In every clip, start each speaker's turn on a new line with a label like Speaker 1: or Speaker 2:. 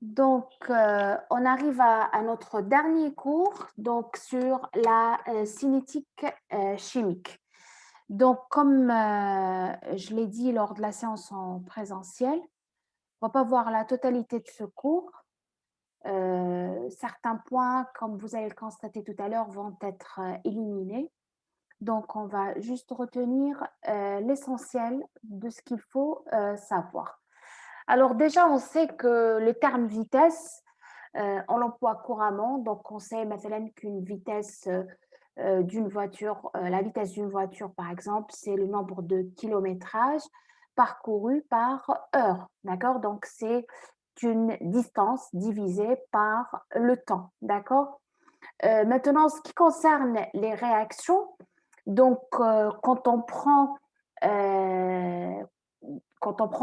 Speaker 1: Donc, on arrive à notre dernier cours donc, sur la cinétique chimique. Donc, comme je l'ai dit lors de la séance en présentiel, on ne va pas voir la totalité de ce cours. Certains points, comme vous allez le constater tout à l'heure, vont être éliminés. Donc, on va juste retenir l'essentiel de ce qu'il faut savoir. Alors déjà, on sait que le terme vitesse, on l'emploie couramment. Donc, on sait maintenant qu'une vitesse d'une voiture, la vitesse d'une voiture, par exemple, c'est le nombre de kilométrages parcourus par heure. D'accord? Donc, c'est une distance divisée par le temps. D'accord? Maintenant, ce qui concerne les réactions, donc euh, quand on prend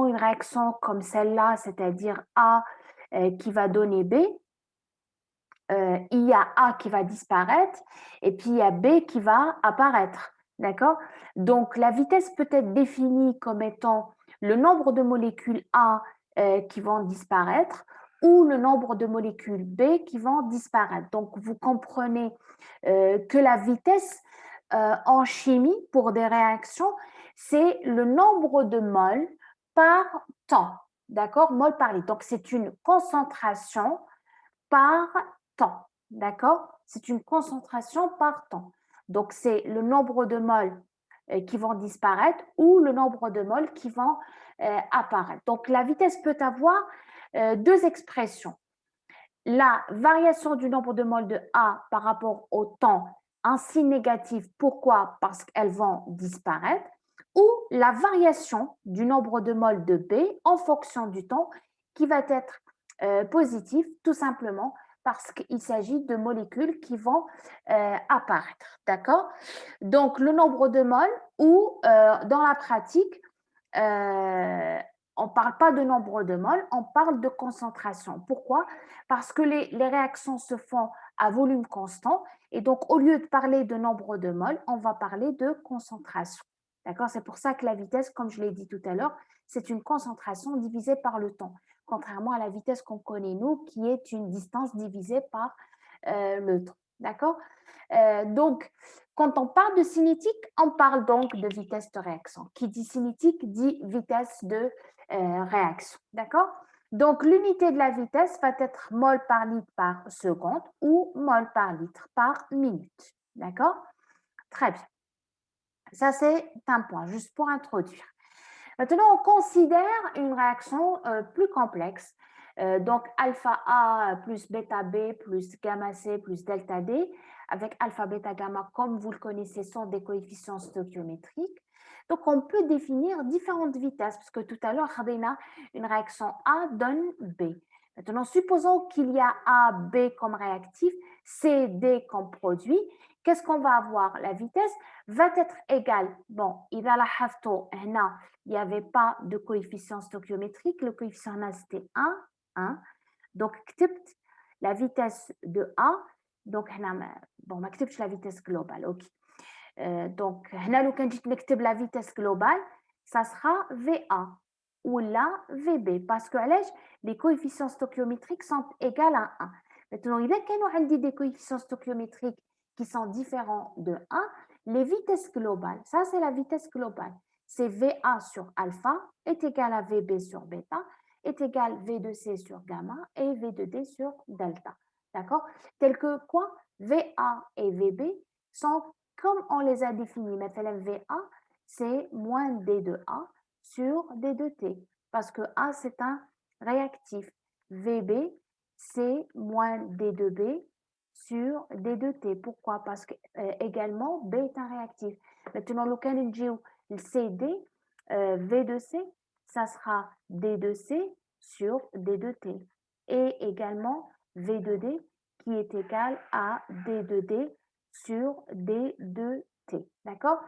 Speaker 1: une réaction comme celle-là, c'est-à-dire A qui va donner B, il y a A qui va disparaître et puis il y a B qui va apparaître. D'accord? Donc, la vitesse peut être définie comme étant le nombre de molécules A qui vont disparaître ou le nombre de molécules B qui vont disparaître. Donc, vous comprenez que la vitesse en chimie pour des réactions, c'est le nombre de moles par temps. D'accord? Mol par litre. Donc, c'est une concentration par temps. D'accord? C'est une concentration par temps. Donc, c'est le nombre de moles qui vont disparaître ou le nombre de moles qui vont apparaître. Donc, la vitesse peut avoir deux expressions. La variation du nombre de moles de A par rapport au temps, un signe négatif. Pourquoi? Parce qu'elles vont disparaître. Ou la variation du nombre de moles de B en fonction du temps qui va être positif, tout simplement parce qu'il s'agit de molécules qui vont apparaître. D'accord? Donc, le nombre de moles ou dans la pratique, on ne parle pas de nombre de moles, on parle de concentration. Pourquoi? Parce que les réactions se font à volume constant et donc au lieu de parler de nombre de moles, on va parler de concentration. D'accord? C'est pour ça que la vitesse, comme je l'ai dit tout à l'heure, c'est une concentration divisée par le temps, contrairement à la vitesse qu'on connaît nous, qui est une distance divisée par le temps. D'accord? Donc, quand on parle de cinétique, on parle donc de vitesse de réaction. Qui dit cinétique dit vitesse de réaction. D'accord? Donc, l'unité de la vitesse va être mol par litre par seconde ou mol par litre par minute. D'accord? Très bien. Ça, c'est un point, juste pour introduire. Maintenant, on considère une réaction plus complexe. Donc, alpha A plus bêta B plus gamma C plus delta D, avec alpha, bêta, gamma, comme vous le connaissez, sont des coefficients stoichiométriques. Donc, on peut définir différentes vitesses, parce que tout à l'heure, une réaction A donne B. Maintenant, supposons qu'il y a A, B comme réactif, C, D comme produit. Qu'est-ce qu'on va avoir? La vitesse va être égale. Bon, il y a la hafto, il n'y avait pas de coefficient stoichiométrique. Le coefficient là, c'était 1. Donc, la vitesse de A. Donc, bon, ما كتبتش la vitesse globale. OK. Donc, هنا لو كان جيت نكتب la vitesse globale, ça sera VA ou là VB parce que les coefficients stoichiométriques sont égaux à 1. Maintenant, il y a des coefficients stoichiométriques qui sont différents de 1. Les vitesses globales, ça c'est la vitesse globale. C'est VA sur alpha est égal à VB sur bêta est égal à V de C sur gamma et V de D sur delta. D'accord? Tel que quoi? VA et VB sont comme on les a définis. Maintenant, VA, c'est moins D de A sur D de T. Parce que A, c'est un réactif. VB, c'est moins D de B sur D de T. Pourquoi? Parce que également, B est un réactif. Maintenant, le CD, V de C, ça sera D de C sur D de T. Et également, V de D qui est égal à D de D sur D de T. D'accord?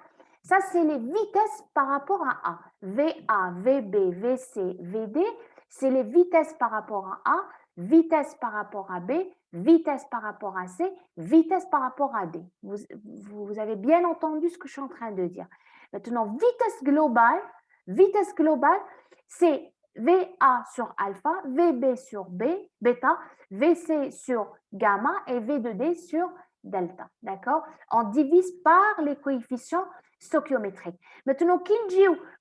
Speaker 1: Ça, c'est les vitesses par rapport à A. VA, VB, VC, VD, c'est les vitesses par rapport à A, vitesse par rapport à B, vitesse par rapport à C, vitesse par rapport à D. Vous avez bien entendu ce que je suis en train de dire. Maintenant, vitesse globale, c'est VA sur alpha, VB sur B, bêta, VC sur gamma et V de D sur delta. D'accord? On divise par les coefficients stoichiométriques. Maintenant,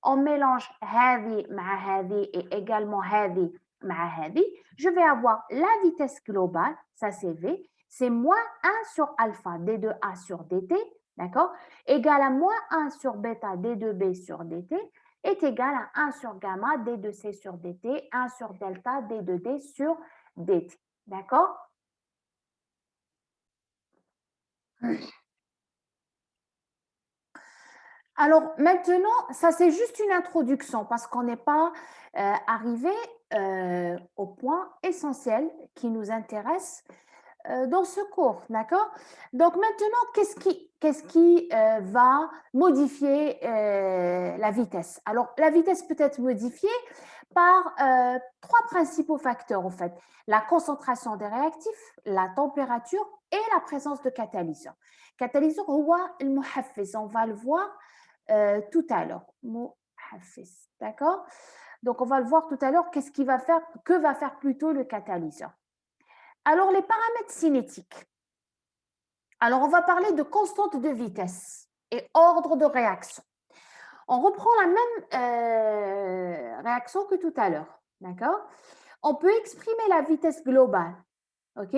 Speaker 1: on mélange heavy مع heavy et également heavy مع heavy, je vais avoir la vitesse globale, ça c'est V, c'est moins 1 sur alpha D2A sur DT, d'accord? Égal à moins 1 sur bêta D2B sur DT est égal à 1 sur gamma D2C sur DT, 1 sur delta D2D sur DT, d'accord? Alors maintenant, ça c'est juste une introduction parce qu'on n'est pas arrivé au point essentiel qui nous intéresse dans ce cours, d'accord? Donc maintenant, qu'est-ce qui va modifier la vitesse? Alors la vitesse peut être modifiée par trois principaux facteurs en fait: la concentration des réactifs, la température et la présence de catalyseurs. Catalyseur, on va le voir tout à l'heure. D'accord? Donc, on va le voir tout à l'heure, que va faire plutôt le catalyseur. Alors, les paramètres cinétiques. Alors, on va parler de constante de vitesse et ordre de réaction. On reprend la même réaction que tout à l'heure. D'accord? On peut exprimer la vitesse globale, OK,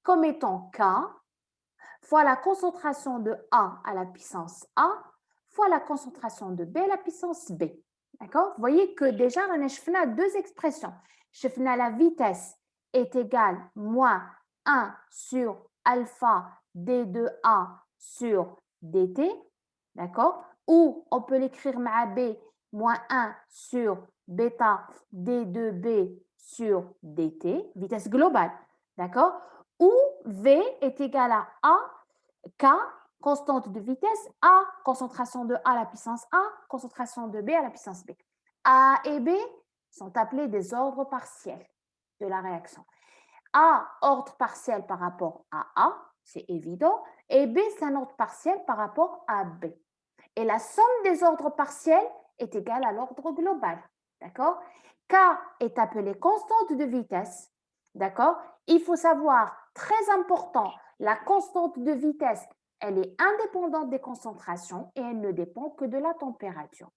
Speaker 1: comme étant K fois la concentration de A à la puissance A fois la concentration de B à la puissance B. D'accord? Vous voyez que déjà, on a deux expressions. La vitesse est égale moins 1 sur alpha D2A sur DT. D'accord? Ou on peut l'écrire à B moins 1 sur bêta D2B sur DT, vitesse globale. D'accord? Ou V est égal à A, K, constante de vitesse, A, concentration de A à la puissance A, concentration de B à la puissance B. A et B sont appelés des ordres partiels de la réaction. A, ordre partiel par rapport à A, c'est évident, et B, c'est un ordre partiel par rapport à B. Et la somme des ordres partiels est égale à l'ordre global. D'accord? K est appelé constante de vitesse. D'accord? Il faut savoir, très important, la constante de vitesse, elle est indépendante des concentrations et elle ne dépend que de la température.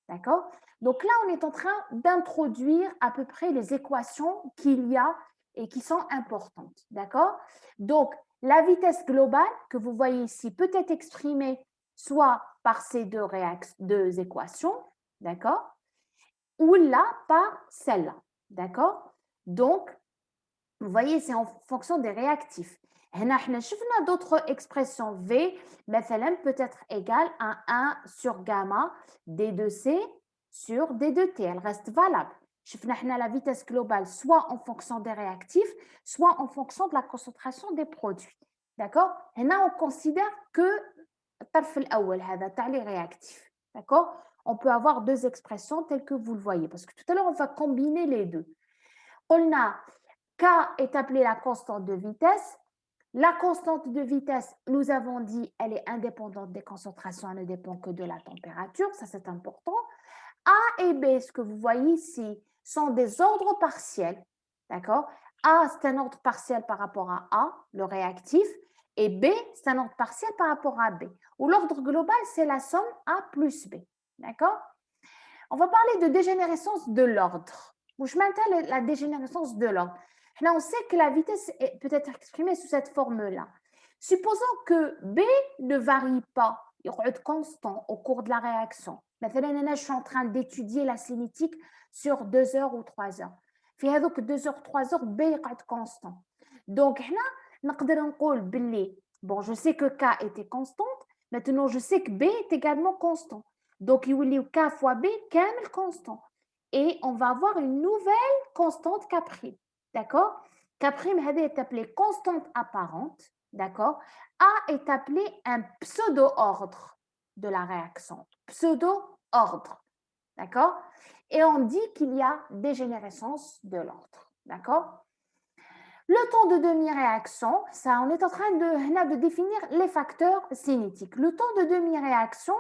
Speaker 1: D'accord? Donc là, on est en train d'introduire à peu près les équations qu'il y a et qui sont importantes. D'accord? Donc, la vitesse globale que vous voyez ici peut être exprimée soit par ces deux équations, d'accord? Ou là, par celle-là, d'accord? Donc, vous voyez, c'est en fonction des réactifs. On a d'autres expressions. V, peut être égal à 1 sur gamma D2C sur D2T. Elle reste valable. La vitesse globale soit en fonction des réactifs, soit en fonction de la concentration des produits. D'accord? Et là, on considère que les réactifs. D'accord? On peut avoir deux expressions telles que vous le voyez, parce que tout à l'heure, on va combiner les deux. On a K est appelée la constante de vitesse. La constante de vitesse, nous avons dit, elle est indépendante des concentrations, elle ne dépend que de la température, ça c'est important. A et B, ce que vous voyez ici, sont des ordres partiels, d'accord? A, c'est un ordre partiel par rapport à A, le réactif, et B, c'est un ordre partiel par rapport à B, où l'ordre global, c'est la somme A plus B, d'accord? On va parler de dégénérescence de l'ordre. Je maintiens la dégénérescence de l'ordre. Là, on sait que la vitesse peut être exprimée sous cette forme-là. Supposons que B ne varie pas, il reste constant au cours de la réaction. Maintenant, je suis en train d'étudier la cinétique sur 2 heures ou 3 heures. في هذوك 2 heures 3 heures B يقعد constant. Donc هنا نقدر نقول باللي bon, je sais que K était constante, maintenant je sais que B est également constant. Donc il y a K fois B كامل constant. Et on va avoir une nouvelle constante K'. D'accord? K' est appelée constante apparente. D'accord? A est appelé un pseudo-ordre de la réaction. Pseudo-ordre. D'accord? Et on dit qu'il y a dégénérescence de l'ordre. D'accord? Le temps de demi-réaction, ça, on est en train de définir les facteurs cinétiques. Le temps de demi-réaction,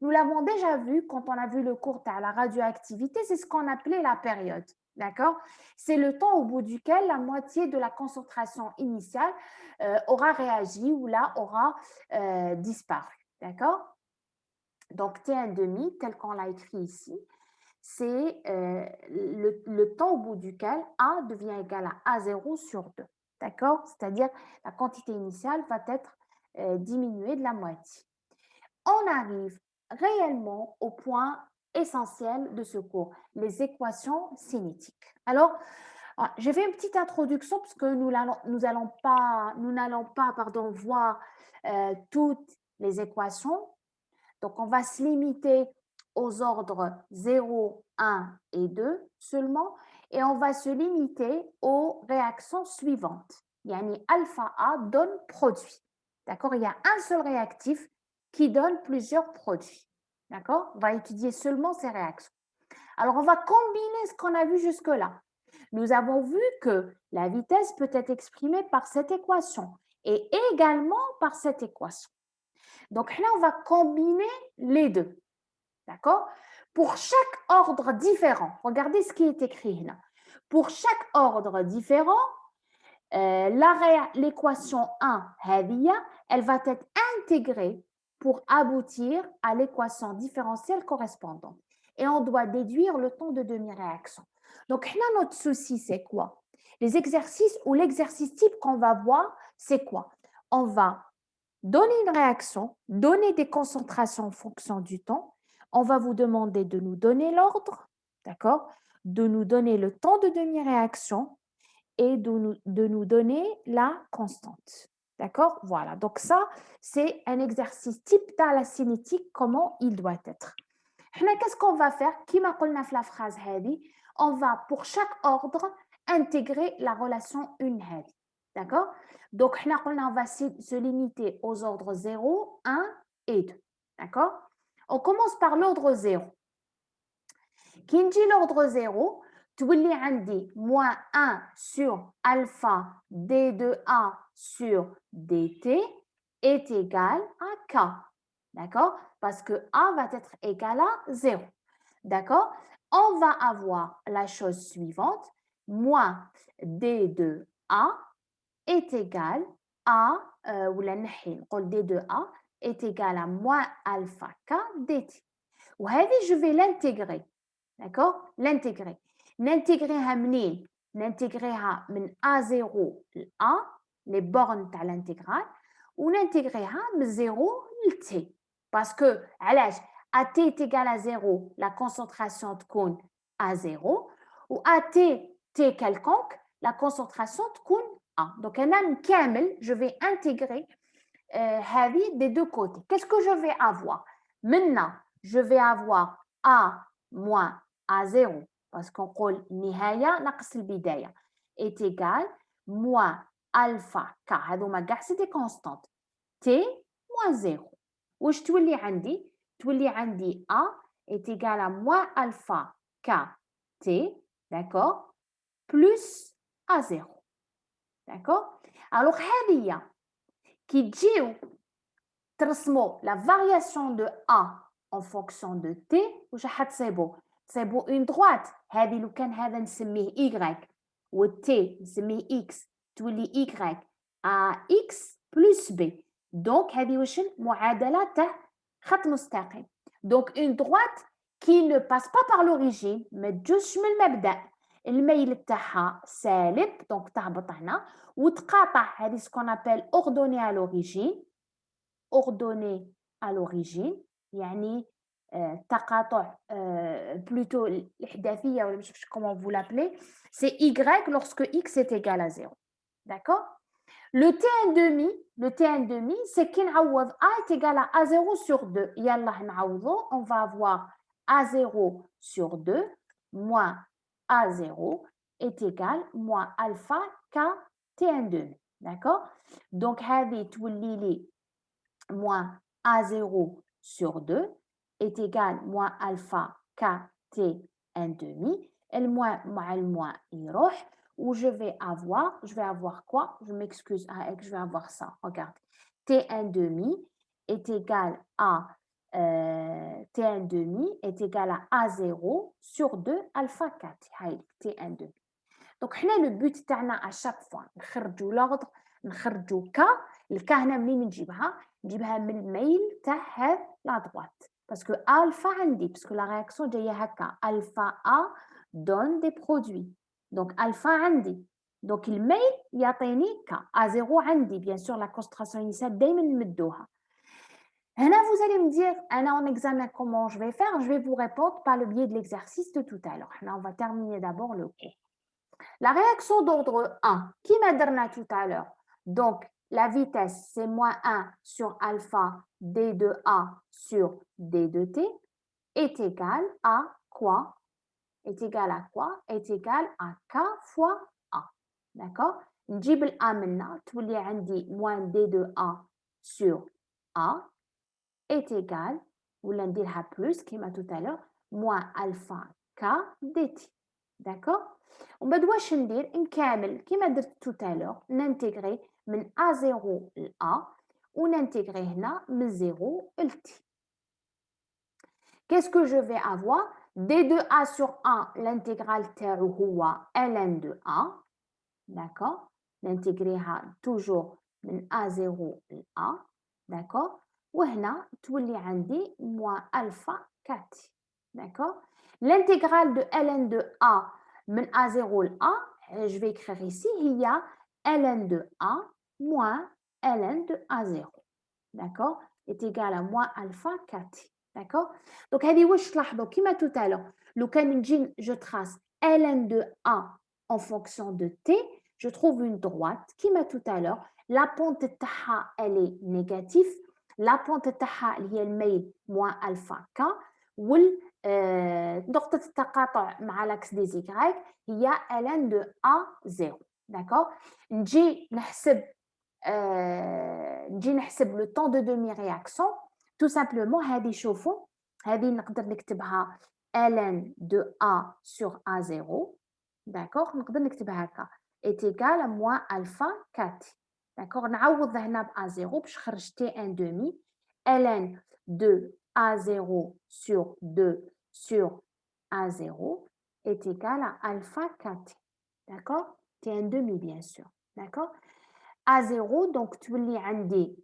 Speaker 1: Nous l'avons déjà vu quand on a vu le cours à la radioactivité, c'est ce qu'on appelait la période. D'accord? C'est le temps au bout duquel la moitié de la concentration initiale aura réagi ou là aura disparu. D'accord? Donc T1,5, tel qu'on l'a écrit ici, c'est le temps au bout duquel A devient égal à A0 sur 2. D'accord? C'est-à-dire la quantité initiale va être diminuée de la moitié. On arrive réellement au point essentiel de ce cours, les équations cinétiques. Alors, j'ai fait une petite introduction parce que nous n'allons pas voir toutes les équations. Donc, on va se limiter aux ordres 0, 1 et 2 seulement, et on va se limiter aux réactions suivantes. Yani alpha A donne produit. D'accord? Il y a un seul réactif qui donne plusieurs produits. D'accord? On va étudier seulement ces réactions. Alors, on va combiner ce qu'on a vu jusque-là. Nous avons vu que la vitesse peut être exprimée par cette équation et également par cette équation. Donc là, on va combiner les deux. D'accord? Pour chaque ordre différent, regardez ce qui est écrit là. Pour chaque ordre différent, l'équation 1, elle va être intégrée pour aboutir à l'équation différentielle correspondante. Et on doit déduire le temps de demi-réaction. Donc, là, notre souci, c'est quoi? Les exercices ou l'exercice type qu'on va voir, c'est quoi? On va donner une réaction, donner des concentrations en fonction du temps. On va vous demander de nous donner l'ordre, d'accord? De nous donner le temps de demi-réaction et de nous donner la constante. D'accord? Voilà. Donc ça, c'est un exercice type dans la cinétique, comment il doit être. Qu'est-ce qu'on va faire? Qui m'a dit la phrase هذه? On va, pour chaque ordre, intégrer la relation une هذه. D'accord? Donc, on va se limiter aux ordres 0, 1 et 2. D'accord? On commence par l'ordre 0. Qui dit l'ordre 0, تولي عندي moins 1 sur alpha d de A sur dt est égal à K. D'accord? Parce que A va être égal à 0. D'accord? On va avoir la chose suivante. Moins d de A est égal à, ou la d de A est égal à moins alpha K dt. Ou je vais l'intégrer. D'accord? L'intégrer. N'intégrer منين? N'intégrer من A0 à A, les bornes à l'intégrale, ou n'intégrer من 0 à T. Parce que, à T est égal à 0, la concentration تكون à 0, ou à T, T quelconque, la concentration تكون A. Donc, je vais intégrer des deux côtés. Qu'est-ce que je vais avoir? Maintenant, je vais avoir A moins A0, parce qu'on dit نهاية ناقص البداية est égal moins alpha K, c'est des constantes. T moins 0. واش تولي عندي؟ تولي عندي A est égal à moins alpha K T, d'accord, plus A0. D'accord? Alors, هذه qui تجيو ترسموا la variation de A en fonction de T, واش حتصيبوا؟ تصيبوا une droite. هذه لو كان هذا نسميه Y و T نسميه X تولي Y à X plus B. Donc هذه واش معادلة تاع خط مستقيم. Donc une droite qui ne passe pas par l'origine ما تجوش من المبدأ. الميل تاعها سالب دونك تهبط هنا وتقاطع هذه ce qu'on appelle ordonnée à l'origine. Ordonnée à l'origine يعني تقاطع plutôt الإحداثية ولا مش comment vous l'appelez, c'est Y lorsque X est égal à 0. D'accord? Le T1,5 c'est qui نعوض A est égal à A0 sur 2. يلا نعوضو, on va avoir A0 sur 2 moins A0 est égal moins alpha K T1,5. D'accord? Donc هذه تولي لي moins A0 sur 2 est égal moins alpha kt 1,5. Et le moins مع le moins يروح. Où je vais avoir quoi? Je m'excuse, je vais avoir ça. Regarde. T1,5 est égal à T1 demi est égal à A0 sur 2 alpha 4. T1 demi. Donc, le but تاعنا à chaque fois نخرجوا l'ordre, نخرجوا K. Le K هنا منين نجيبها؟ نجيبها من الميل تاع la droite. Parce que alpha عندي, parce que la réaction جايه هكا. Alpha A donne des produits. Donc, alpha عندي. Donc, الميل يعطيني K. A0 عندي. Bien sûr, la concentration initiale دايما نمدوها. Là, vous allez me dire, en examen, comment je vais faire? Je vais vous répondre par le biais de l'exercice de tout à l'heure. Là, on va terminer d'abord le cours. La réaction d'ordre 1, qui m'a donné tout à l'heure? Donc, la vitesse, c'est moins 1 sur alpha d de A sur d de T, est égal à quoi? Est égal à quoi? Est égal à K fois A. D'accord? نجيب A maintenant, تولي عندي moins d de A sur A est égal, ou l'indira plus, qui m'a tout à l'heure, moins alpha K dt. D'accord? On va devoir changer une camel qui m'a dit tout à l'heure, l'intégrer من A0 à ou l'intégrer là, من 0 à T. Qu'est-ce que je vais avoir? D de A sur 1, l'intégrale terroua ln de A. D'accord? L'intégrer toujours من A0 à A. D'accord? وهنا تولي عندي moins alpha 4. D'accord? L'intégrale de ln de A من A0 à A, je vais écrire ici, il y a ln de A moins ln de A0. D'accord? Est égal à moins alpha 4. D'accord? Donc, هذه واش تلاحظوا كيما tout à l'heure. لو كان نجي je trace ln de A en fonction de T, je trouve une droite qui m'a tout à l'heure. La pente تاعها elle est négative. La pente تاعها اللي هي الميل moins alpha K. نقطة التقاطع مع l'axe des Y هي ln de A0. D'accord? نجي نحسب le temps de demi-réaction. Tout simplement, هذه شوفوا هذه نقدر نكتبها ln de A sur A0. D'accord? نقدر نكتبها هكا est égal à moins alpha 4. D'accord? نعوض هنا ب A0 باش خرج T1 demi ln de A0 sur 2 sur A0 est égal à alpha 4. D'accord? T1 demi bien sûr. D'accord? A0 donc تولي عندي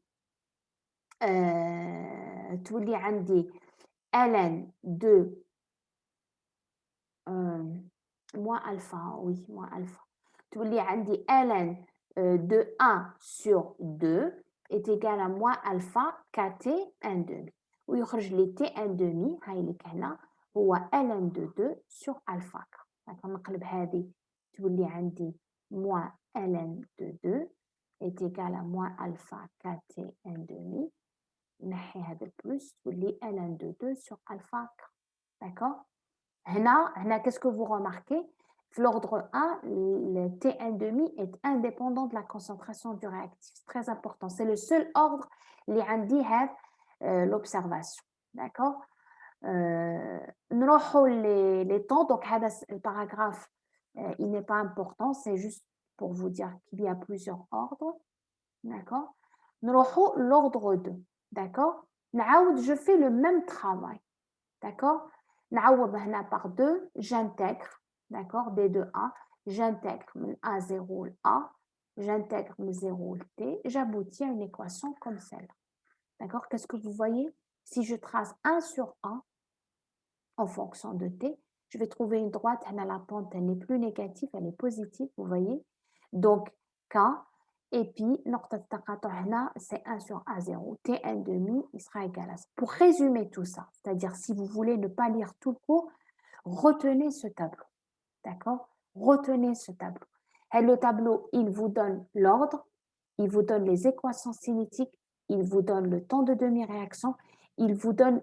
Speaker 1: ln de moins alpha, oui, moins alpha. تولي عندي ln de 1 sur 2 est égal à moins alpha KT1 demi. ويخرج لي T1 demi هاي اللي هنا هو ln de 2 sur alpha K. دونك نقلب هذه تولي عندي moins ln de 2 est égal à moins alpha KT1 demi. نحي هذا البلس تولي ln de 2 sur alpha K. D'accord? Qu'est-ce que vous remarquez? L'ordre 1, le T1 demi est indépendant de la concentration du réactif. C'est très important. C'est le seul ordre qui a l'observation. D'accord? Nous les temps. Donc, le paragraphe, il n'est pas important. C'est juste pour vous dire qu'il y a plusieurs ordres. D'accord? Nous l'ordre 2. D'accord? Je fais le même travail. D'accord? نعوض هنا par 2, j'intègre, d'accord, D de A, j'intègre من A0 à A, j'intègre من 0 à T, j'aboutis à une équation comme celle-là. D'accord? Qu'est-ce que vous voyez? Si je trace 1 sur A en fonction de T, je vais trouver une droite, la pente, elle n'est plus négative, elle est positive, vous voyez? Donc, K, et puis, c'est 1 sur A0. T1 demi, il sera égal à ça. Pour résumer tout ça, c'est-à-dire si vous voulez ne pas lire tout le cours, retenez ce tableau. D'accord? Retenez ce tableau. Et le tableau, il vous donne l'ordre, il vous donne les équations cinétiques, il vous donne le temps de demi-réaction, il vous donne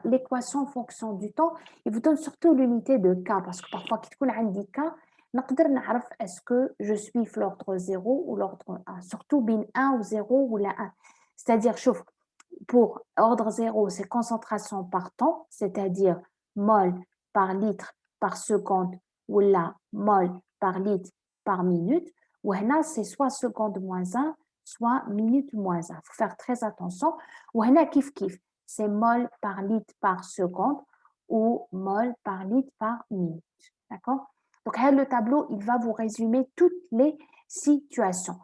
Speaker 1: l'équation en fonction du temps, il vous donne surtout l'unité de K, parce que parfois, quand on a un K, نقدر نعرف est-ce que je suis l'ordre 0 ou l'ordre 1, surtout bin 1 ou 0 ou la 1. C'est-à-dire, chauffe, pour ordre 0, c'est concentration par temps, c'est-à-dire mol par litre par seconde ou la mol par litre par minute. Ou là, c'est soit seconde moins 1, soit minute moins 1. Il faut faire très attention. Ou là, kif kif. c'est mol par litre par seconde ou mol par litre par minute. D'accord? Donc, le tableau, il va vous résumer toutes les situations.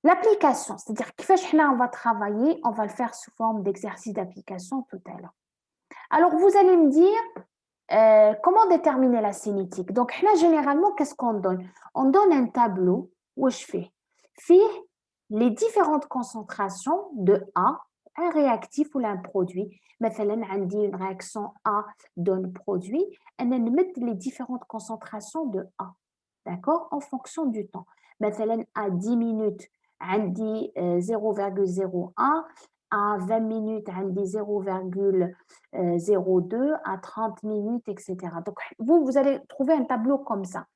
Speaker 1: L'application, c'est-à-dire que on va travailler, on va le faire sous forme d'exercice d'application tout à l'heure. Alors, vous allez me dire comment déterminer la cinétique. Donc, là, généralement, qu'est-ce qu'on donne? On donne un tableau où je fais les différentes concentrations de A, un réactif ou un produit. مثلا, on dit une réaction A donne produit, on met les différentes concentrations de A, d'accord, en fonction du temps. مثلا, à 10 minutes, on dit 0,01, à 20 minutes, on dit 0,02, à 30 minutes, etc. Donc, vous allez trouver un tableau comme ça.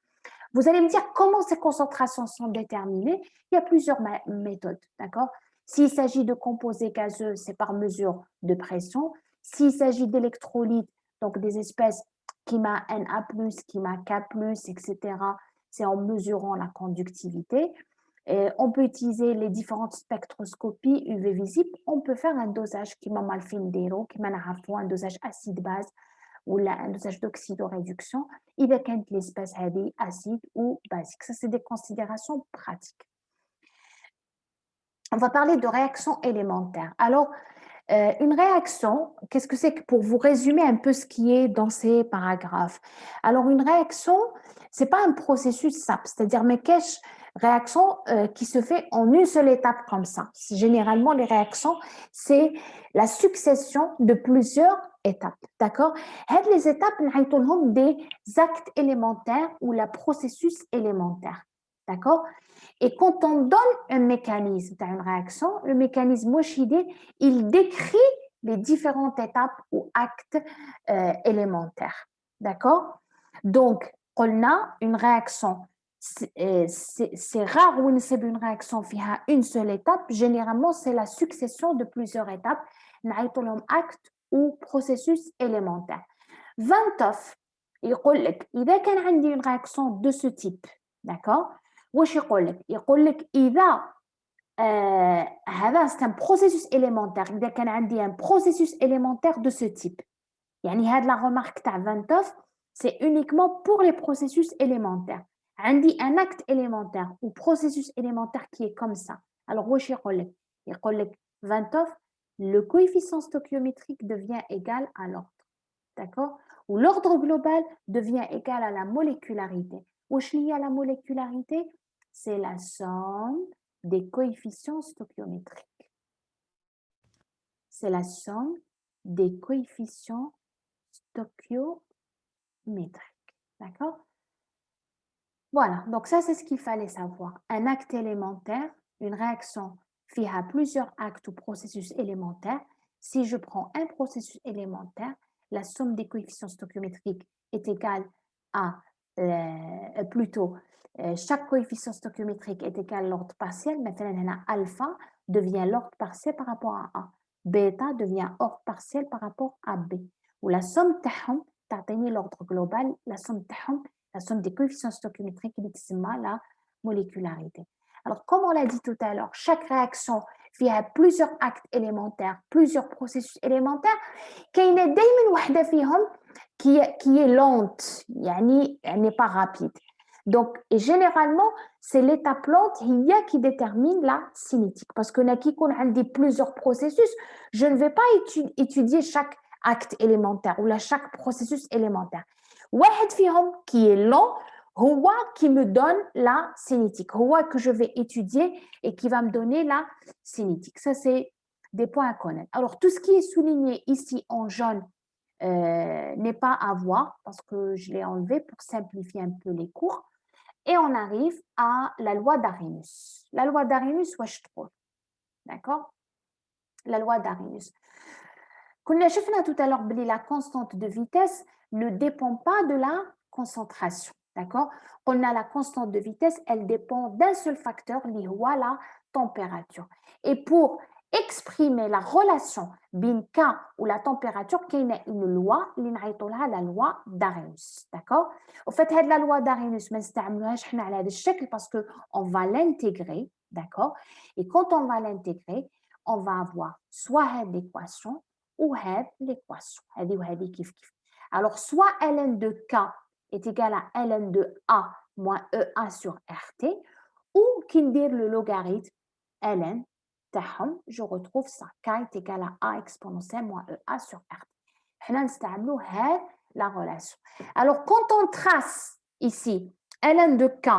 Speaker 1: Vous allez me dire comment ces concentrations sont déterminées. Il y a plusieurs méthodes, d'accord? S'il s'agit de composés gazeux, c'est par mesure de pression. S'il s'agit d'électrolytes, donc des espèces qui Na+, qui K+, etc., c'est en mesurant la conductivité. Et on peut utiliser les différentes spectroscopies UV visibles. On peut faire un dosage qui m'a mal fait un dosage acide-base ou un dosage d'oxydoréduction. إذا كانت l'espèce acide ou basique. Ça, c'est des considérations pratiques. On va parler de réaction élémentaire. Alors, une réaction, qu'est-ce que c'est que pour vous résumer un peu ce qui est dans ces paragraphes? Alors, une réaction, c'est pas un processus simple, c'est-à-dire, mais qu'est-ce réaction qui se fait en une seule étape comme ça? Généralement, les réactions, c'est la succession de plusieurs étapes, d'accord? Les étapes, nous appelons des actes élémentaires ou le processus élémentaire, d'accord? Et quand on donne un mécanisme d'une réaction, le mécanisme Moshide, il décrit les différentes étapes ou actes élémentaires. D'accord? Donc, on a une réaction, c'est rare où c'est une réaction qui a une seule étape. Généralement, c'est la succession de plusieurs étapes, acte ou processus élémentaire. Ventov, il dit que il y a une réaction de ce type, d'accord? واش يقول لك اذا هذا c'est un processus élémentaire اذا كان عندي un processus élémentaire de ce type يعني هاد la remarque تاع Vantoff c'est uniquement pour les processus élémentaires عندي un acte élémentaire ou processus élémentaire qui est comme ça alors واش يقول لك Vantoff le coefficient stoichiométrique devient égal à l'ordre, d'accord, ou l'ordre global devient égal à la molécularité. واش هي la molécularité? C'est la somme des coefficients stoichiométriques. C'est la somme des coefficients stoichiométriques. D'accord? Voilà, donc ça c'est ce qu'il fallait savoir. Un acte élémentaire, une réaction qui a plusieurs actes ou processus élémentaires. Si je prends un processus élémentaire, la somme des coefficients stoichiométriques est égale à plutôt chaque coefficient stoichiométrique est égal à l'ordre partiel. Maintenant, alpha devient l'ordre partiel par rapport à A. Bêta devient ordre partiel par rapport à B. Ou la somme تاعهم تعطيني l'ordre global, la somme تاعهم, la somme des coefficients stoichiométriques qui détermine la molécularité. Alors, comme on l'a dit tout à l'heure, chaque réaction فيها plusieurs actes élémentaires, plusieurs processus élémentaires. كاينه دائما واحده فيهم qui est lente, يعني n'est pas rapide. Donc, et généralement, c'est l'étape lente qui détermine la cinétique. Parce que qui a plusieurs processus, je ne vais pas étudier chaque acte élémentaire ou chaque processus élémentaire. واحد فيهم qui est lent, هو qui me donne la cinétique. هو que je vais étudier et qui va me donner la cinétique. Ça, c'est des points à connaître. Alors, tout ce qui est souligné ici en jaune n'est pas à voir parce que je l'ai enlevé pour simplifier un peu les cours. Et on arrive à la loi d'Arrhenius. La loi d'Arrhenius, wesh trouve. D'accord? La loi d'Arrhenius. Comme on a vu tout à l'heure, la constante de vitesse ne dépend pas de la concentration. D'accord? On a la constante de vitesse, elle dépend d'un seul facteur, la température. Et pour exprimer la relation bin K ou la température, il y a une loi, la loi d'Arrhenius. D'accord? Au fait, la loi d'Arrhenius, mais parce qu'on va l'intégrer. D'accord? Et quand on va l'intégrer, on va avoir soit l'équation, وهذا l'équation هذه وهذه كيف كيف. Alors soit ln de k est égal à ln de a moins EA sur RT, ou qui ندير le logarithme ln تاعهم, je retrouve ça k est égal à a exponentielle moins EA sur RT. حنا نستعملوا هذه la relation. Alors quand on trace ici ln de k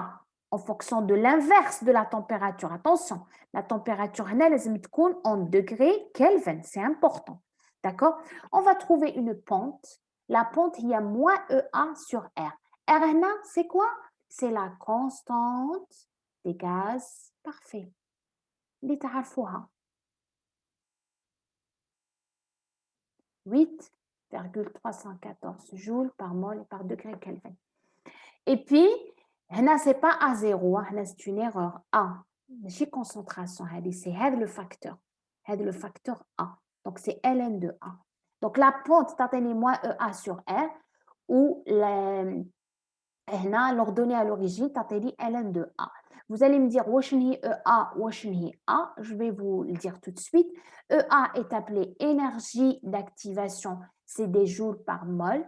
Speaker 1: en fonction de l'inverse de la température, attention, la température هنا لازم تكون en degrés Kelvin, c'est important. D'accord? On va trouver une pente. La pente, il y a moins EA sur R. R, c'est quoi? C'est la constante des gaz parfaits. اللي تعرفوها. 8,314 joules par mol par degré Kelvin. Et puis, هنا c'est pas à 0, هنا c'est une erreur. A, ماشي concentration, c'est le facteur. Le facteur A. Donc, c'est ln de A. Donc, la pente, c'est moins EA sur R, ou l'ordonnée à l'origine, c'est ln de A. Vous allez me dire, واش هي EA, واش هي A. Je vais vous le dire tout de suite. EA est appelé énergie d'activation, c'est des joules par mol.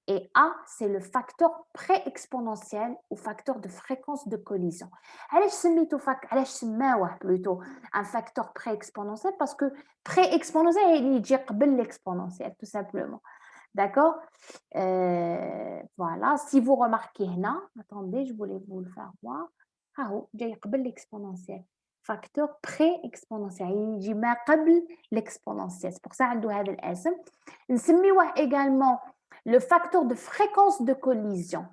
Speaker 1: Et A, c'est le facteur pré-exponentiel ou facteur de fréquence de collision. علاش سماوه plutôt un facteur pré-exponentiel? Parce que pré-exponentiel, il يجي قبل l'exponentiel, tout simplement. D'accord? Voilà. Si vous remarquez هنا, attendez, je voulais vous le faire voir. ها هو جاي قبل l'exponentiel. Facteur pré-exponentiel. يجي ما قبل l'exponentiel. C'est pour ça عنده هذا الاسم. نسميوه également le facteur de fréquence de collision.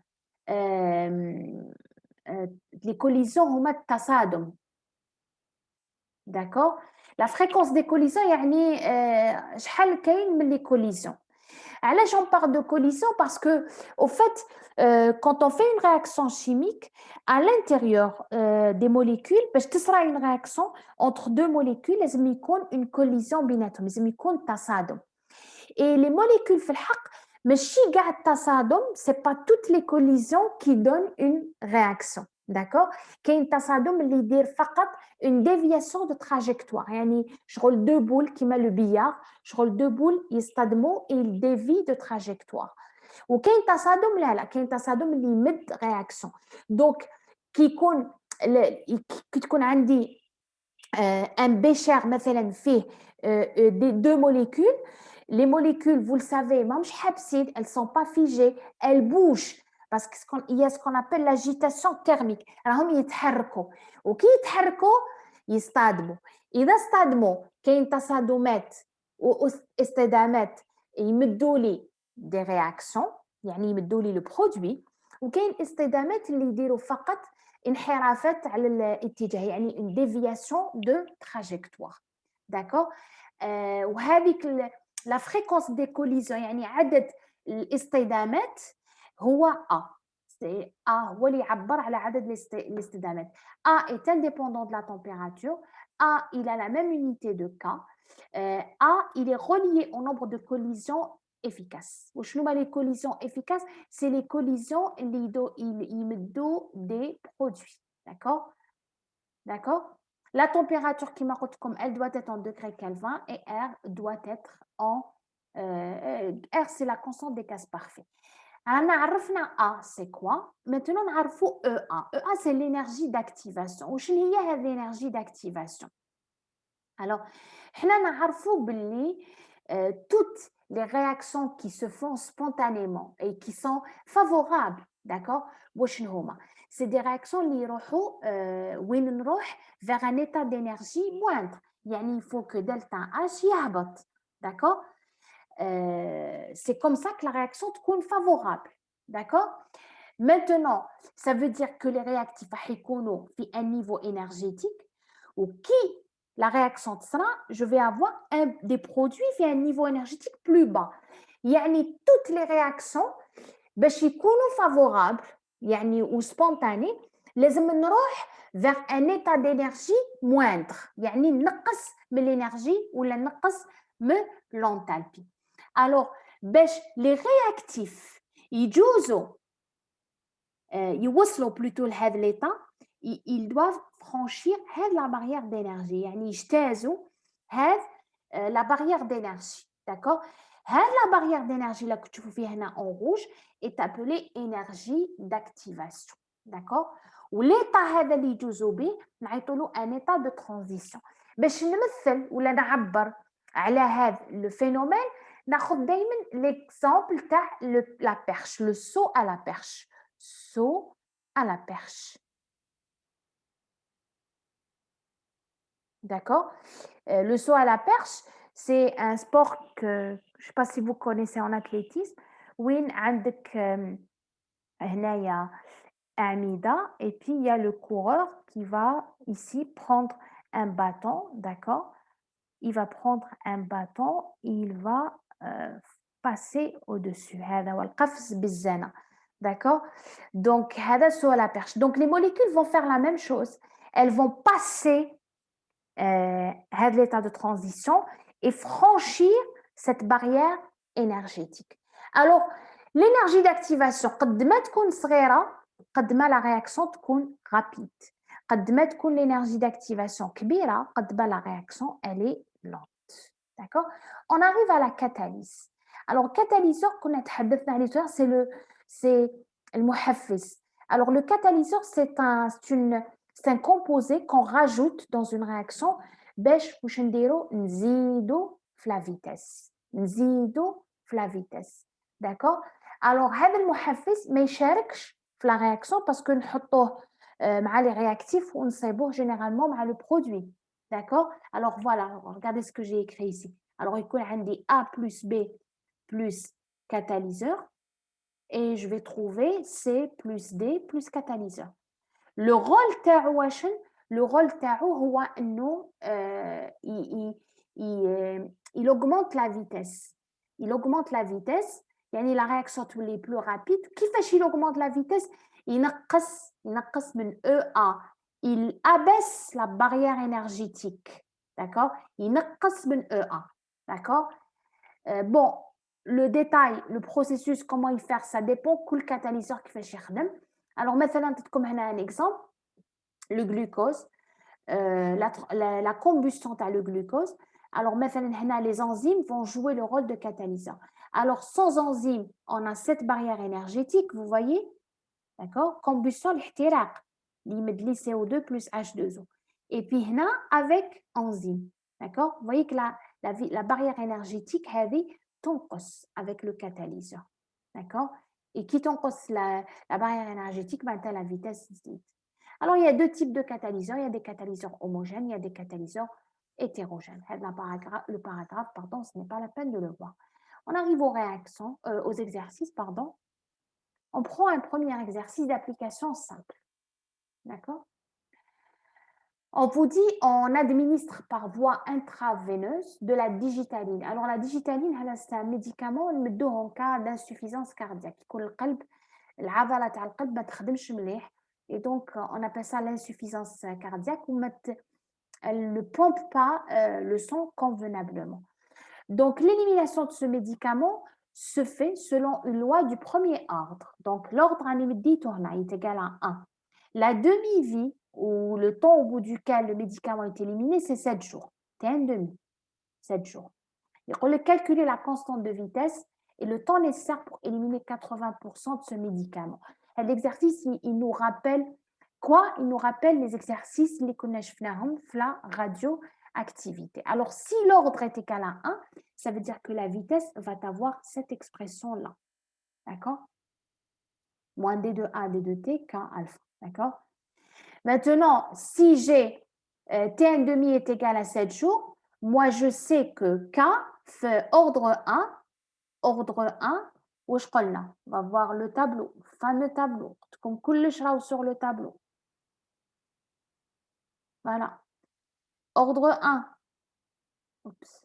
Speaker 1: Les collisions هما التصادم. D'accord? La fréquence des collisions يعني شحال كاين من les collisions. علاش on parle de collision? Parce que au fait quand on fait une réaction chimique à l'intérieur des molécules باش تصرى une réaction entre deux molécules لازم يكون une collision بيناتهم, لازم يكون تصادم. Et les molécules في الحق ماشي كاع التصادم, c'est pas toutes les collisions qui donnent une réaction. D'accord? كاين تصادم اللي يدير فقط une déviation de trajectoire. يعني شغل deux boules كيما le billard, شغل deux boules يصطدموا et ils dévient de trajectoire. وكاين تصادم لا كاين تصادم اللي يمد réaction. Donc كي تكون عندي un bécher مثلا فيه deux molécules. Les molécules, vous le savez, elles ne sont pas figées, elles bougent parce qu'il y a ce qu'on appelle l'agitation thermique. Alors, ils يتحركوا. وكي يتحركوا يصطدموا. إذا اصطدموا كاين تصادمات واصطدامات يمدوا لي des réactions, يعني يمدوا لي le produit, وكاين اصطدامات اللي يديروا فقط انحرافات على الاتجاه, يعني une déviation de trajectoire. D'accord? وهذيك la fréquence des collisions يعني عدد الاصطدامات هو A. C'est A هو اللي يعبر على عدد الاصطدامات. A est indépendant de la température. A, il a la même unité de K. A, il est relié au nombre de collisions efficaces. وشنو هما les collisions efficaces? C'est les collisions اللي يمدوا des produits. D'accord? D'accord? La température qui marque comme elle doit être en degrés Kelvin et R doit être en R, c'est la constante des gaz parfaits. Alors, عرفنا A, c'est quoi? Maintenant, on عرفوا EA. EA, c'est l'énergie d'activation. وشنو هي هذه l'énergie d'activation? Alors, حنا نعرفوا باللي toutes les réactions qui se font spontanément et qui sont favorables, d'accord? وشنو هما؟ C'est des réactions اللي يروحوا وين نروح vers un état d'énergie moindre. يعني il faut que delta H يهبط, d'accord? C'est comme ça que la réaction تكون favorable, d'accord? Maintenant, ça veut dire que les réactifs يكونوا في un niveau énergétique وكي la réaction sera, je vais avoir des produits في un niveau énergétique plus bas. يعني toutes les réactions باش يكونوا favorables يعني ou spontanées لازم نروح vers un état d'énergie moindre. يعني نقص من l'énergie ولا نقص من l'enthalpie. Alors باش les réactifs يجوزوا يوصلوا plutôt لهذا l'état, ils doivent franchir la barrière d'énergie. يعني يجتازوا la barrière d'énergie. D'accord? La barrière d'énergie là que tu vois en rouge est appelée énergie d'activation. D'accord? Ou l'état هذا اللي يجوزوا به نعيطوا له un état de transition. باش نمثل ولا نعبر على هذا le phénomène ناخذ دائما l'exemple تاع la perche, le saut à la perche. Saut à la perche. D'accord? Le saut à la perche, c'est un sport que je ne sais pas si vous connaissez en athlétisme. وين عندك هنايا أعمدة et puis il y a le coureur qui va ici prendre un bâton, d'accord? Il va prendre un bâton, il va passer au-dessus. هذا هو القفز بالزنة. D'accord? Donc هذا saut à la perche. Donc les molécules vont faire la même chose. Elles vont passer l'état de transition et franchir cette barrière énergétique. Alors, l'énergie d'activation, قد ما تكون صغيرة قد ما la réaction تكون rapide. قد ما تكون l'énergie d'activation كبيرة قد ما la réaction elle est lente. D'accord? On arrive à la catalyse. Alors, catalyseur qu'on a تحدثنا عليه tout à l'heure, c'est le muhaffis. Alors, le catalyseur, c'est un composé qu'on rajoute dans une réaction باش واش نديرو نزيدو في la vitesse. نزيدو في la vitesse. D'accord? Alors هذا المحفز ما يشاركش في la réaction parce que نحطوه مع les réactifs ونصيبوه généralement مع le produit. D'accord? Alors voilà, regardez ce que j'ai écrit ici. Alors يكون عندي A plus B plus catalyseur et je vais trouver C plus D plus catalyseur. Le rôle تاعو واش le rôle تاعو هو انه il augmente la vitesse. Il augmente la vitesse يعني la réaction تولي plus rapide. كيفاش il augmente la vitesse؟ ينقص من EA. Il abaisse la barrière énergétique. D'accord? ينقص من EA. D'accord? Bon, le détail, le processus, comment il fait, ça dépend كل catalyseur كيفاش يخدم. Alors مثلا تكون هنا un exemple, le glucose, la combustion à le glucose. Alors مثلا هنا les enzymes vont jouer le rôle de catalyseur. Alors sans enzymes, on a cette barrière énergétique, vous voyez, d'accord? Combustion الاحتراق اللي يمد لي CO2 plus H2O. Et puis هنا avec enzyme, d'accord? Vous voyez que la barrière énergétique هذه تنقص avec le catalyseur, d'accord? Et qui t'encosse la barrière énergétique, ben, la vitesse. Alors, il y a deux types de catalyseurs. Il y a des catalyseurs homogènes, il y a des catalyseurs hétérogènes. Le paragraphe, pardon, ce n'est pas la peine de le voir. On arrive aux réactions, aux exercices, pardon. On prend un premier exercice d'application simple. D'accord? On vous dit, on administre par voie intraveineuse de la digitaline. Alors, la digitaline, c'est un médicament en cas d'insuffisance cardiaque. العضله تاع القلب ما تخدمش مليح et donc on appelle ça l'insuffisance cardiaque ou elle ne pompe pas le sang convenablement. Donc l'élimination de ce médicament se fait selon une loi du premier ordre. Donc l'ordre est égal à 1. La demi-vie ou le temps au bout duquel le médicament est éliminé, c'est 7 jours. C'est un demi. 7 jours. Il faut calculer la constante de vitesse et le temps nécessaire pour éliminer 80% de ce médicament. L'exercice, il nous rappelle quoi? Il nous rappelle les exercices les connaissent la radioactivité. Alors, si l'ordre est égal à 1, ça veut dire que la vitesse va avoir cette expression-là. D'accord? Moins d de A, d de T, K alpha. D'accord? Maintenant, si j'ai T1 demi est égal à 7 jours, moi, je sais que K fait ordre 1, واش قلنا on va voir le tableau, fameux tableau comme كلش راهو sur le tableau. Voilà. Ordre 1. Oups.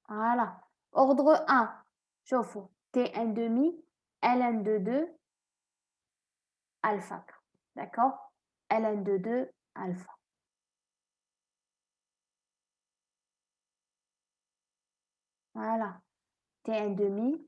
Speaker 1: Voilà. Ordre 1. شوفوا T1 demi, Ln de 2, alpha. D'accord? Ln de 2, alpha. Voilà. T1 demi,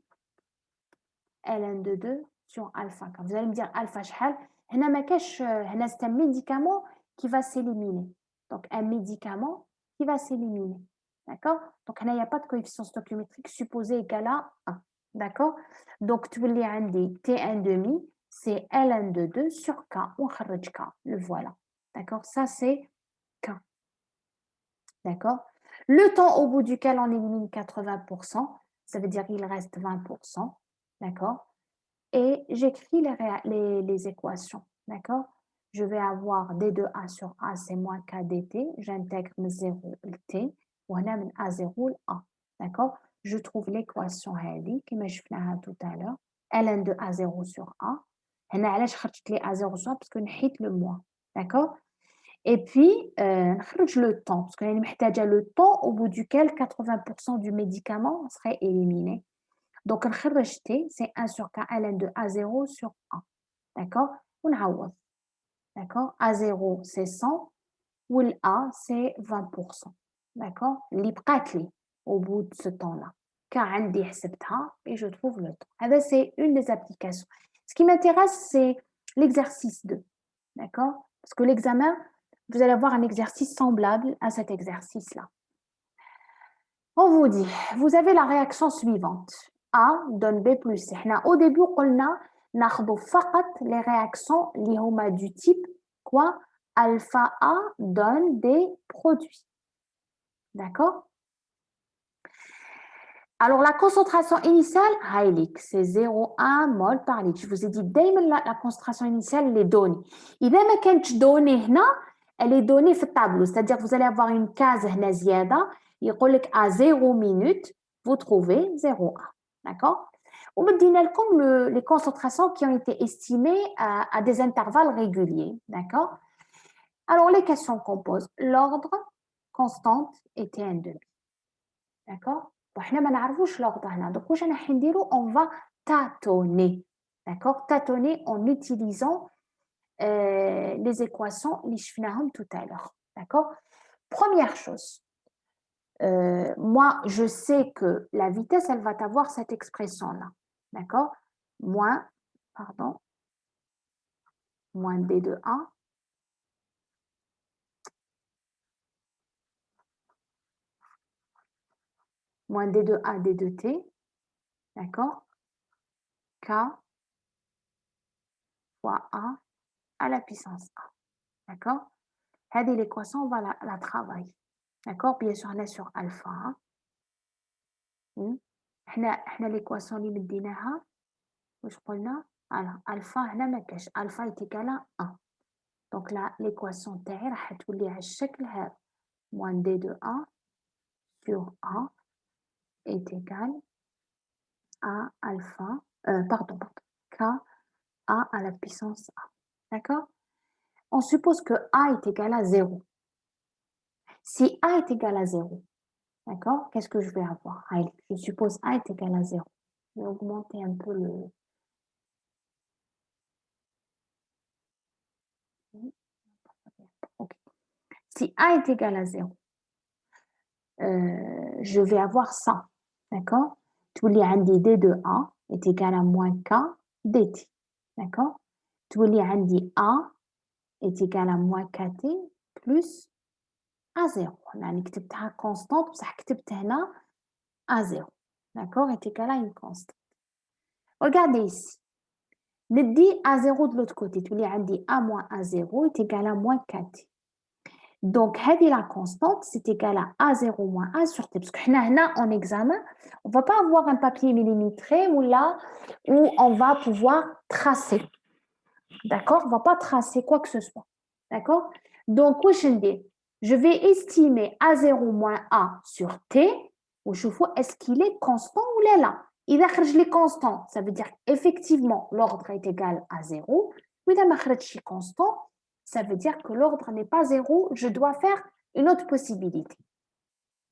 Speaker 1: Ln de 2 sur alpha. Quand vous allez me dire alpha شحال هنا ما كاش هنا c'est un médicament qui va s'éliminer. Donc un médicament qui va s'éliminer. D'accord? Donc, il n'y a pas de coefficient stoichiométrique supposé égal à 1. D'accord? Donc, tu veux lire T1 demi, c'est Ln de 2 sur K, ou K. Le voilà. D'accord? Ça, c'est K. D'accord? Le temps au bout duquel on élimine 80%, ça veut dire qu'il reste 20%. D'accord? Et j'écris les équations. D'accord? Je vais avoir d de A sur A, c'est moins K dt. J'intègre 0 le T. Ou on a A0 le A. D'accord? Je trouve l'équation هذه كما شفناها tout à l'heure. ln de A0 sur A. هنا علاش خرجت لي A0 sur A parce que نحيت le moins. D'accord? Et puis, نخرج le temps parce que يعني محتاجة le temps au bout duquel 80% du médicament serait éliminé. Donc, le T, c'est 1 sur K ln de A0 sur A. D'accord? On a d'accord? A0, c'est 100. Ou A, c'est 20%. D'accord? L'hypratli au bout de ce temps-là. Car عندي حسبتها et je trouve le temps. C'est une des applications. Ce qui m'intéresse, c'est l'exercice 2. D'accord? Parce que l'examen, vous allez avoir un exercice semblable à cet exercice-là. On vous dit, vous avez la réaction suivante. A donne B plus C. Au début, on a les réactions liées du type quoi? Alpha A donne des produits. D'accord? Alors, la concentration initiale, c'est 0,1 mol par litre. Je vous ai dit, la concentration initiale, elle est donnée. Et même quand elle est donnée, elle est donnée sur le tableau. C'est-à-dire que vous allez avoir une case il dit à 0 minutes, vous trouvez 0,1. D'accord? On me dit comme les concentrations qui ont été estimées à des intervalles réguliers. D'accord? Alors, les questions qu'on pose, l'ordre, constante et T1,5. D'accord? وحنا ما نعرفوش l'ordre هنا. Donc, واش راح نديرو? On va tâtonner. D'accord? Tâtonner en utilisant les équations اللي شفناهم tout à l'heure. D'accord? Première chose, moi, je sais que la vitesse, elle va avoir cette expression-là. D'accord? Moins d de A moins d de A, d de T, d'accord? K fois A à la puissance A. D'accord? L'équation, on va la travailler. D'accord? Bien sûr, on est sur alpha. L'équation اللي مديناها واش قلنا alors alpha هنا ما كاش alpha est égal à 1. Donc là l'équation تاعي راح تولي على الشكل هذا moins d de A sur A est égal à alpha pardon K A à la puissance A. D'accord? On suppose que A est égal à 0. Si A est égal à 0, d'accord? Qu'est-ce que je vais avoir? Je suppose A est égal à 0. Je vais augmenter un peu le... Okay. Si A est égal à 0, je vais avoir ça. D'accord? Tous les indi D de A est égal à moins K dt. D'accord? Tous les indi A est égal à moins KT plus A0. يعني كتبتها constante بصح كتبت هنا A0. D'accord? Est égal à une constante. Regardez ici. ندي A0 de l'autre côté. تولي عندي A moins A0 est égal à moins KT. Donc, la constante, c'est égal à A0 moins A sur T. Parce que là, en examen, on ne va pas avoir un papier millimétré où on va pouvoir tracer. D'accord? On ne va pas tracer quoi que ce soit. D'accord? Donc, je vais estimer A0 moins A sur T. Je vois est-ce qu'il est constant ou il est là. Il est constant. Ça veut dire effectivement l'ordre est égal à 0. Oui, il est constant. Ça veut dire que l'ordre n'est pas 0. Je dois faire une autre possibilité.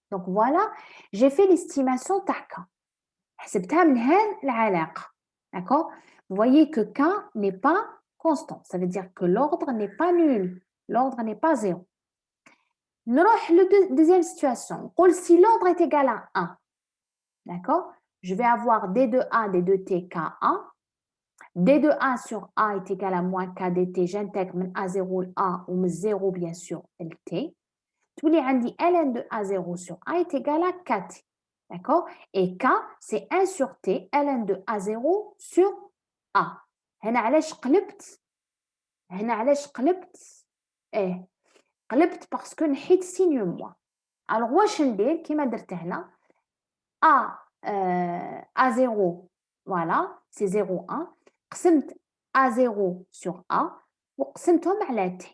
Speaker 1: Donc voilà, j'ai fait l'estimation K. D'accord? Vous voyez que K n'est pas constant. Ça veut dire que l'ordre n'est pas nul. L'ordre n'est pas 0. Nous la deuxième situation. Si l'ordre est égal à 1, d'accord? Je vais avoir d de A, d de T, K1. d de A sur A est égal à moins K dt. J'intègre A0 A ou 0 bien sûr LT. تولي عندي ln de A0 sur A est égal à KT. D'accord? Et K, c'est 1 sur T, ln de A0 sur A. هنا علاش قلبت قلبت parce que نحيت signe moins. Alors واش ندير كيما درت هنا A0, voilà, c'est 0, 1. قسمت A0 sur A وقسمتهم على T.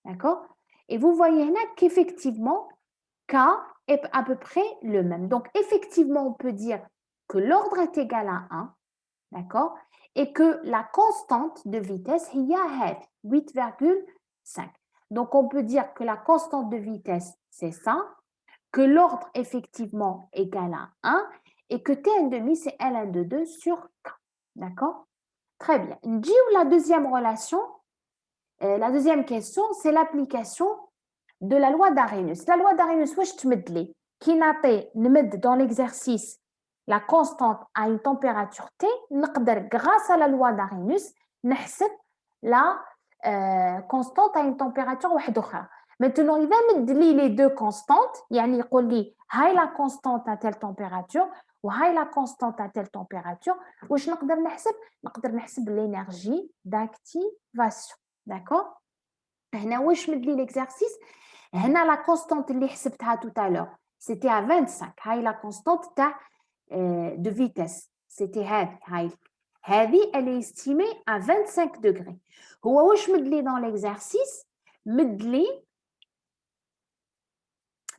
Speaker 1: D'accord? Et vous voyez هنا qu'effectivement, K est à peu près le même. Donc, effectivement, on peut dire que l'ordre est égal à 1, d'accord? Et que la constante de vitesse, il y a 8,5. Donc, on peut dire que la constante de vitesse, c'est ça, que l'ordre effectivement égal à 1 et que T1,5, c'est Ln de 2 sur K. D'accord? Très bien. La deuxième relation, la deuxième question, c'est l'application de la loi d'Arrhenius. La loi d'Arrhenius, wesh tmedli, qui نمد dans l'exercice la constante à une température T, grâce à la loi d'Arrhenius, نحسب la constante à une température واحدة أخرى. Maintenant, il va me dire les deux constantes, يعني يقول لي هاي la constante à telle température وهاي la constante à telle température. واش نقدر نحسب l'énergie d'activation. D'accord? هنا واش مدلي l'exercice هنا la constante اللي حسبتها tout à l'heure c'était à 25 هاي la constante تاع de vitesse c'était هذه elle est estimée à 25 degrés هو واش مدلي dans l'exercice مدلي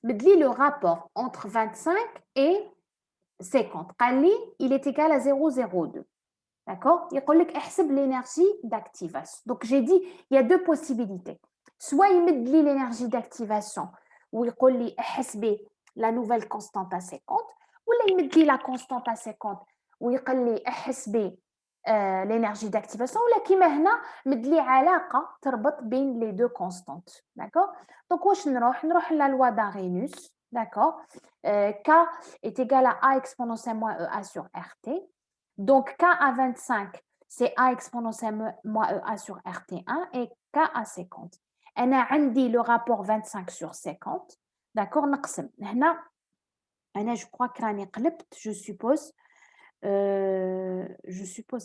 Speaker 1: le rapport entre 25 et 50 قال لي il est égal à 0,02. D'accord? يقول لك احسب l'énergie d'activation. Donc j'ai dit il y a deux possibilités. Soit il met l'énergie d'activation ويقول لي احسبي la nouvelle constante à 50 ولا يمد لي la constante à 50 ويقول لي احسبي l'énergie d'activation ولا كيما هنا مد لي علاقه تربط بين les deux constantes. D'accord? Donc واش نروح la loi d'Arrhenius. D'accord? K est égal à A exponentielle moins EA sur RT. Donc, K à 25, c'est A exponentielle moins EA sur RT1 et K à 50. أنا عندي le rapport 25 sur 50. D'accord? نقسم. هنا أنا je crois que راني قلبت, je suppose.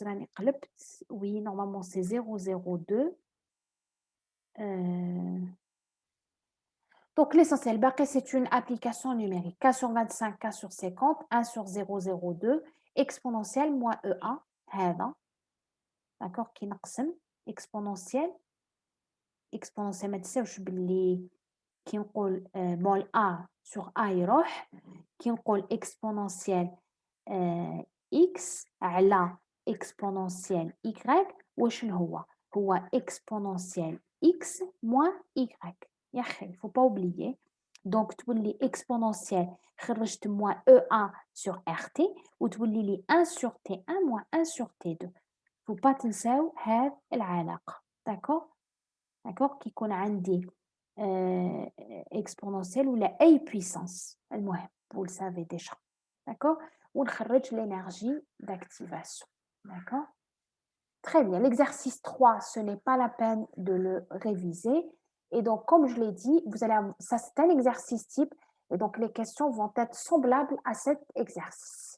Speaker 1: راني قلبت. Oui, normalement c'est 0,02. Donc, l'essentiel, باقي c'est une application numérique. K sur 25, K sur 50, 1 sur 0,02, exponentielle moins EA, هذا. D'accord, qui نقسم exponentielle ما تساوش باللي كي نقول مول A sur A يروح كي نقول exponentielle X على exponentielle Y واش هو exponentielle X moins Y. يا أخي faut pas oublier. Donc تولي exponentielle خرجت moins E1 sur RT وتولي لي 1 sur T1 moins 1 sur T2. faut pas تنساو هاد العلاقة. D'accord? D'accord? كي يكون عندي exponentielle ولا أي puissance المهم vous le savez déjà. D'accord? ونخرج l'énergie d'activation. D'accord? Très bien. L'exercice 3, ce n'est pas la peine de le réviser. Et donc, comme je l'ai dit, ça c'est un exercice type. Et donc, les questions vont être semblables à cet exercice.